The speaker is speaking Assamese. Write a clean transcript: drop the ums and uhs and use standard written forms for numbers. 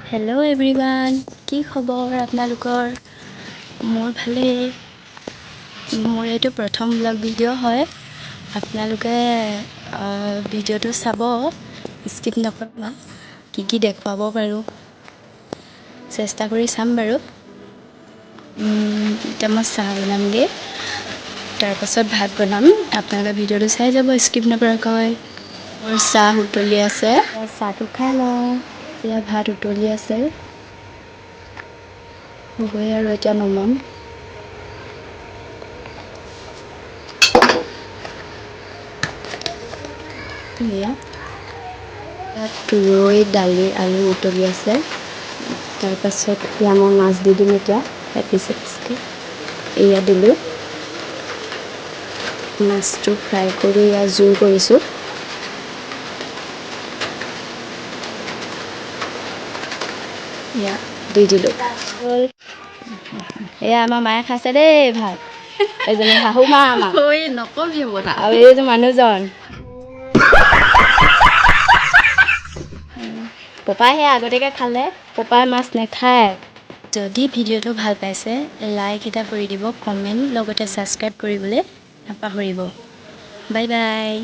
হেল্ল' এভৰিৱান, কি খবৰ আপোনালোকৰ? মোৰ ভালেই। মোৰ এইটো প্ৰথম ব্লগ ভিডিঅ' হয়। আপোনালোকে ভিডিঅ'টো চাব, স্কিপ নকৰিব। কি দেখুৱাব পাৰোঁ চেষ্টা কৰি চাম বাৰু। এতিয়া মই চাহ বনামগৈ, তাৰপাছত ভাত বনাম। আপোনালোকে ভিডিঅ'টো চাই যাব স্কিপ নকৰাকৈ। মোৰ চাহ উতলি আছে, চাহটো খাই লওঁ। এয়া ভাত উতলি আছে, হ'বই আৰু এতিয়া নমাম। এয়া তুৰৈ, দালি, আলু উতলি আছে। তাৰপাছত এয়া মই মাছ দি দিম এতিয়া এপিচ এপিচকৈ। এয়া দিলোঁ, মাছটো ফ্ৰাই কৰি এয়া জোল কৰিছোঁ। এয়া দি দিলোঁ। এয়া আমাৰ মায়ে খাইছে দেই ভাত। এইজনী শাহু মা আমাৰ। নকবি কথা। আৰু এইটো মানুহজন পপাই সেই আগতীয়াকৈ খালে। পপাই মাছ নাখায়। যদি ভিডিঅ'টো ভাল পাইছে, লাইক এটা কৰি দিব, কমেণ্ট লগতে ছাবস্ক্ৰাইব কৰিবলৈ নাপাহৰিব। Bye bye.